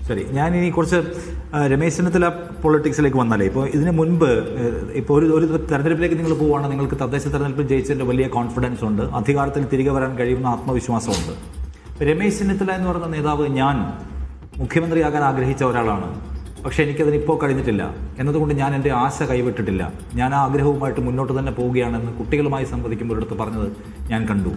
ശരി, ഞാനിനി കുറച്ച് രമേശ് ചെന്നിത്തല പൊളിറ്റിക്സിലേക്ക് വന്നാലേ, ഇപ്പോൾ ഇതിന് മുൻപ് ഇപ്പോൾ ഒരു തെരഞ്ഞെടുപ്പിലേക്ക് നിങ്ങൾ പോവുകയാണ്, നിങ്ങൾക്ക് തദ്ദേശ തെരഞ്ഞെടുപ്പിൽ ജയിച്ചതിൻ്റെ വലിയ കോൺഫിഡൻസ് ഉണ്ട്, അധികാരത്തിൽ തിരികെ വരാൻ കഴിയുന്ന ആത്മവിശ്വാസമുണ്ട്. രമേശ് ചെന്നിത്തല എന്ന് പറയുന്ന നേതാവ് ഞാൻ മുഖ്യമന്ത്രിയാകാൻ ആഗ്രഹിച്ച ഒരാളാണ്, പക്ഷേ എനിക്കതിനിപ്പോൾ കഴിഞ്ഞിട്ടില്ല എന്നതുകൊണ്ട് ഞാൻ എൻ്റെ ആശ കൈവിട്ടിട്ടില്ല, ഞാൻ ആ ആഗ്രഹവുമായിട്ട് മുന്നോട്ട് തന്നെ പോവുകയാണെന്ന് കുട്ടികളുമായി സംവദിക്കുമ്പോൾ എടുത്ത് പറഞ്ഞത് ഞാൻ കണ്ടു.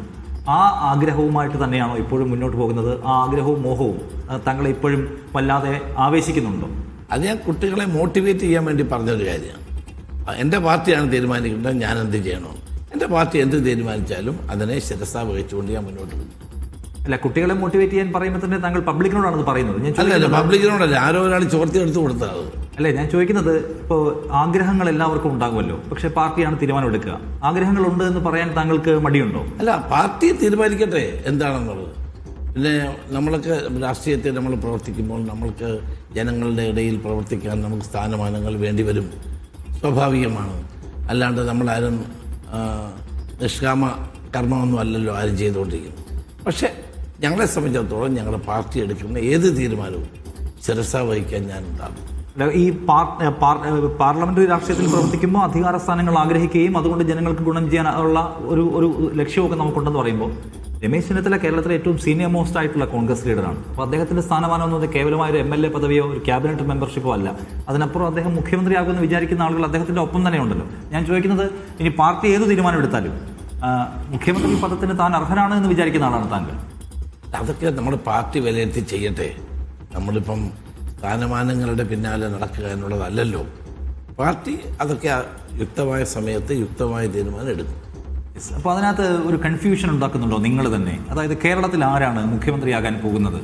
ആ ആഗ്രഹവുമായിട്ട് തന്നെയാണോ ഇപ്പോഴും മുന്നോട്ട് പോകുന്നത്? ആ ആഗ്രഹവും മോഹവും താങ്കളെ ഇപ്പോഴും വല്ലാതെ ആവേശിക്കുന്നുണ്ടോ? അത് ഞാൻ കുട്ടികളെ മോട്ടിവേറ്റ് ചെയ്യാൻ വേണ്ടി പറഞ്ഞൊരു കാര്യമാണ്. എൻ്റെ പാർട്ടിയാണ് തീരുമാനിക്കേണ്ടത് ഞാൻ എന്ത് ചെയ്യണോ. എൻ്റെ പാർട്ടി എന്ത് തീരുമാനിച്ചാലും അതിനെ ശിരസാ വഹിച്ചുകൊണ്ട് ഞാൻ മുന്നോട്ട് പോകും. അല്ല, കുട്ടികളെ മോട്ടിവേറ്റ് ചെയ്യാൻ പറയുമ്പോൾ തന്നെ താങ്കൾ പബ്ലിക്കിനോടാണ് പറയുന്നത്. അല്ല, പബ്ലിക്കിനോടല്ല, ആരോ ഒരാൾ ചോർത്തി എടുത്ത് കൊടുത്തത്. അല്ലേ, ഞാൻ ചോദിക്കുന്നത്, ഇപ്പോൾ ആഗ്രഹങ്ങൾ എല്ലാവർക്കും ഉണ്ടാകുമല്ലോ, പക്ഷേ പാർട്ടിയാണ് തീരുമാനമെടുക്കുക. ആഗ്രഹങ്ങളുണ്ട് എന്ന് പറയാൻ താങ്കൾക്ക് മടിയുണ്ടോ? അല്ല, പാർട്ടി തീരുമാനിക്കട്ടെ എന്താണെന്നുള്ളത്. പിന്നെ നമ്മളൊക്കെ രാഷ്ട്രീയത്തിൽ നമ്മൾ പ്രവർത്തിക്കുമ്പോൾ നമ്മൾക്ക് ജനങ്ങളുടെ ഇടയിൽ പ്രവർത്തിക്കാൻ നമുക്ക് സ്ഥാനമാനങ്ങൾ വേണ്ടിവരും, സ്വാഭാവികമാണ്. അല്ലാണ്ട് നമ്മളാരും നിഷ്കാമ കർമ്മമൊന്നും അല്ലല്ലോ ആരും ചെയ്തുകൊണ്ടിരിക്കുന്നത്. പക്ഷേ ഞങ്ങളെ സംബന്ധിച്ചിടത്തോളം ഞങ്ങളുടെ പാർട്ടി എടുക്കുന്ന ഏത് തീരുമാനവും ശിരസാ വഹിക്കാൻ ഞാൻ ഉണ്ടാകും. ഈ പാർലമെന്ററി രാഷ്ട്രീയത്തിൽ പ്രവർത്തിക്കുമ്പോൾ അധികാര സ്ഥാനങ്ങൾ ആഗ്രഹിക്കുകയും അതുകൊണ്ട് ജനങ്ങൾക്ക് ഗുണം ചെയ്യാനുള്ള ഒരു ലക്ഷ്യമൊക്കെ നമുക്കുണ്ടെന്ന് പറയുമ്പോൾ, രമേശ് ചെന്നിത്തല കേരളത്തിലെ ഏറ്റവും സീനിയർ മോസ്റ്റ് ആയിട്ടുള്ള കോൺഗ്രസ് ലീഡറാണ്. അപ്പോൾ അദ്ദേഹത്തിന്റെ സ്ഥാനമാനം എന്നത് കേവലമായ ഒരു MLA പദവിയോ ഒരു ക്യാബിനറ്റ് മെമ്പർഷിപ്പോ അല്ല. അതിനപ്പുറം അദ്ദേഹം മുഖ്യമന്ത്രിയാകുമെന്ന് വിചാരിക്കുന്ന ആളുകൾ അദ്ദേഹത്തിന്റെ ഒപ്പം തന്നെ ഉണ്ടല്ലോ. ഞാൻ ചോദിക്കുന്നത്, ഇനി പാർട്ടി ഏത് തീരുമാനം എടുത്താലും മുഖ്യമന്ത്രി പദത്തിന് താൻ അർഹനാണ് എന്ന് വിചാരിക്കുന്ന ആളാണ് താങ്കൾ? അതൊക്കെ നമ്മുടെ പാർട്ടി വിലയിരുത്തി ചെയ്യട്ടെ. നമ്മളിപ്പം സ്ഥാനമാനങ്ങളുടെ പിന്നാലെ നടക്കുക എന്നുള്ളതല്ലല്ലോ. പാർട്ടി അതൊക്കെ യുക്തമായ സമയത്ത് യുക്തമായ തീരുമാനം എടുക്കും. അപ്പോൾ അതിനകത്ത് ഒരു കൺഫ്യൂഷൻ ഉണ്ടാക്കുന്നുണ്ടോ നിങ്ങൾ തന്നെ? അതായത് കേരളത്തിൽ ആരാണ് മുഖ്യമന്ത്രിയാകാൻ പോകുന്നത്?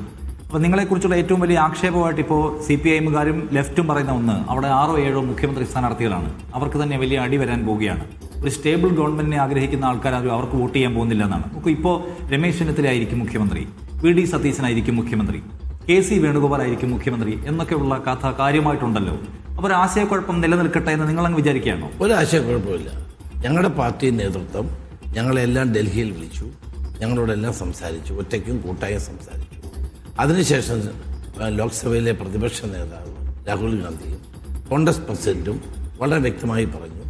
അപ്പോൾ നിങ്ങളെക്കുറിച്ചുള്ള ഏറ്റവും വലിയ ആക്ഷേപമായിട്ട് ഇപ്പോൾ CPIM-കാരും ലെഫ്റ്റും പറയുന്ന ഒന്ന്, അവിടെ 6 7 മുഖ്യമന്ത്രി സ്ഥാനാർത്ഥികളാണ്, അവർക്ക് തന്നെ വലിയ അടി വരാൻ പോവുകയാണ്. ഒരു സ്റ്റേബിൾ ഗവൺമെന്റിനെ ആഗ്രഹിക്കുന്ന ആൾക്കാരും അവർക്ക് വോട്ട് ചെയ്യാൻ പോകുന്നില്ല എന്നാണ്. നമുക്ക് ഇപ്പോൾ രമേശ് ചെന്നിത്തല ആയിരിക്കും മുഖ്യമന്ത്രി, VD സതീശനായിരിക്കും മുഖ്യമന്ത്രി, KC വേണുഗോപാലായിരിക്കും മുഖ്യമന്ത്രി എന്നൊക്കെയുള്ള കഥ കാര്യമായിട്ടുണ്ടല്ലോ. അപ്പോൾ ഒരു ആശയക്കുഴപ്പം നിലനിൽക്കട്ടെ എന്ന് നിങ്ങളങ്ങ് വിചാരിക്കുകയാണോ? ഒരു ആശയക്കുഴപ്പമില്ല. ഞങ്ങളുടെ പാർട്ടി നേതൃത്വം ഞങ്ങളെല്ലാം ഡൽഹിയിൽ വിളിച്ചു, ഞങ്ങളോടെല്ലാം സംസാരിച്ചു, ഒറ്റയ്ക്കും കൂട്ടായും സംസാരിച്ചു. അതിനുശേഷം ലോക്സഭയിലെ പ്രതിപക്ഷ നേതാവ് രാഹുൽ ഗാന്ധിയും കോൺഗ്രസ് പ്രസിഡന്റും വളരെ വ്യക്തമായി പറഞ്ഞു,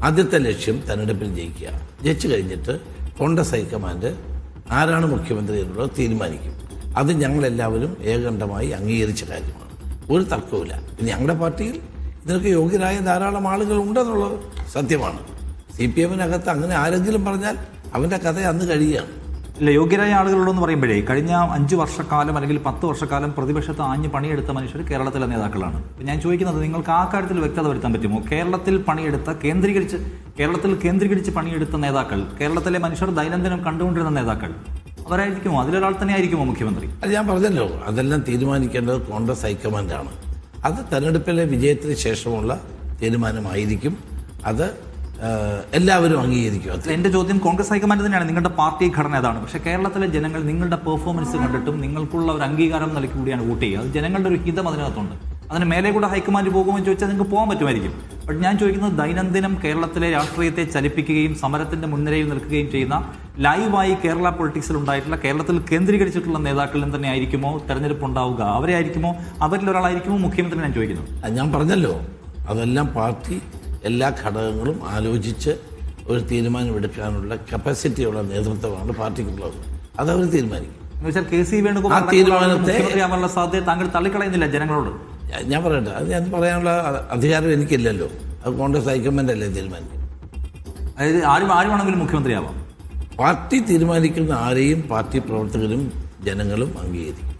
ആദ്യത്തെ ലക്ഷ്യം തെരഞ്ഞെടുപ്പിൽ ജയിക്കുക. ജയിച്ചു കഴിഞ്ഞിട്ട് കോൺഗ്രസ് ഹൈക്കമാൻഡ് ആരാണ് മുഖ്യമന്ത്രി എന്നുള്ളത് തീരുമാനിക്കും. അത് ഞങ്ങളെല്ലാവരും ഏകകണ്ഠമായി അംഗീകരിച്ച കാര്യമാണ്, ഒരു തർക്കവുമില്ല. ഞങ്ങളുടെ പാർട്ടിയിൽ ഇതിനൊക്കെ യോഗ്യരായ ധാരാളം ആളുകൾ ഉണ്ടെന്നുള്ളത് സത്യമാണ്. CPM-നകത്ത് അങ്ങനെ ആരെങ്കിലും പറഞ്ഞാൽ അവൻ്റെ കഥ അന്ന് കഴിയുകയാണ്. ഇല്ല, യോഗ്യരായ ആളുകളുണ്ടെന്ന് പറയുമ്പോഴേ കഴിഞ്ഞ 5 വർഷക്കാലം അല്ലെങ്കിൽ 10 വർഷക്കാലം പ്രതിപക്ഷത്ത് ആഞ്ഞ് പണിയെടുത്ത മനുഷ്യർ കേരളത്തിലെ നേതാക്കളാണ്. ഞാൻ ചോദിക്കുന്നത്, നിങ്ങൾക്ക് ആ കാര്യത്തിൽ വ്യക്തത വരുത്താൻ പറ്റുമോ? കേരളത്തിൽ കേന്ദ്രീകരിച്ച് പണിയെടുത്ത നേതാക്കൾ, കേരളത്തിലെ മനുഷ്യർ ദൈനംദിനം കണ്ടുകൊണ്ടിരുന്ന നേതാക്കൾ, അവരായിരിക്കുമോ? അതിലൊരാൾ തന്നെ ആയിരിക്കുമോ മുഖ്യമന്ത്രി? അത് ഞാൻ പറഞ്ഞല്ലോ, അതെല്ലാം തീരുമാനിക്കേണ്ടത് കോൺഗ്രസ് ഹൈക്കമാൻഡാണ്. അത് തെരഞ്ഞെടുപ്പിലെ വിജയത്തിന് ശേഷമുള്ള തീരുമാനമായിരിക്കും. അത് എല്ലാവരും അംഗീകരിക്കും. എൻ്റെ ചോദ്യം കോൺഗ്രസ് ഹൈക്കമാൻഡ് തന്നെയാണ്, നിങ്ങളുടെ പാർട്ടി ഘടന ഏതാണ്? പക്ഷേ കേരളത്തിലെ ജനങ്ങൾ നിങ്ങളുടെ പെർഫോമൻസ് കണ്ടിട്ടും നിങ്ങൾക്കുള്ള ഒരു അംഗീകാരം നൽകി കൂടിയാണ് വോട്ട് ചെയ്യുക. അത് ജനങ്ങളുടെ ഒരു ഹിതം അതിനകത്തുണ്ട്. അതിന് മേലെ കൂടെ ഹൈക്കമാൻഡ് പോകുമെന്ന് ചോദിച്ചാൽ നിങ്ങൾക്ക് പോകാൻ പറ്റുമായിരിക്കും. ബട്ട് ഞാൻ ചോദിക്കുന്നത്, ദൈനംദിനം കേരളത്തിലെ രാഷ്ട്രീയത്തെ ചലിപ്പിക്കുകയും സമരത്തിന്റെ മുൻനിരയിൽ നിൽക്കുകയും ചെയ്യുന്ന, ലൈവായി കേരള പൊളിറ്റിക്സിൽ ഉണ്ടായിട്ടുള്ള, കേരളത്തിൽ കേന്ദ്രീകരിച്ചിട്ടുള്ള നേതാക്കളിൽ തന്നെ ആയിരിക്കുമോ തെരഞ്ഞെടുപ്പ് ഉണ്ടാവുക? അവരെ ആയിരിക്കുമോ, അവരിൽ ഒരാളായിരിക്കുമോ മുഖ്യമന്ത്രി? ഞാൻ ചോദിക്കുന്നു. ഞാൻ പറഞ്ഞല്ലോ, അതെല്ലാം പാർട്ടി എല്ലാ ഘടകങ്ങളും ആലോചിച്ച് ഒരു തീരുമാനമെടുക്കാനുള്ള കപ്പാസിറ്റിയുള്ള നേതൃത്വമാണ് പാർട്ടിക്കുള്ളത്. അതവർ തീരുമാനിക്കും. KC വേണുഗോപാൽ മുഖ്യമന്ത്രിയാവാനുള്ള സാധ്യത താങ്കൾ തള്ളിക്കളയുന്നില്ല ജനങ്ങളോട്? ഞാൻ പറയട്ടെ, അത് ഞാൻ പറയാനുള്ള അധികാരം എനിക്കില്ലല്ലോ. അത് കോൺഗ്രസ് ഹൈക്കമാൻഡ് അല്ലേ തീരുമാനിക്കും. അതായത് ആരുമാണെങ്കിലും മുഖ്യമന്ത്രിയാവാം. പാർട്ടി തീരുമാനിക്കുന്ന ആരെയും പാർട്ടി പ്രവർത്തകരും ജനങ്ങളും അംഗീകരിക്കും.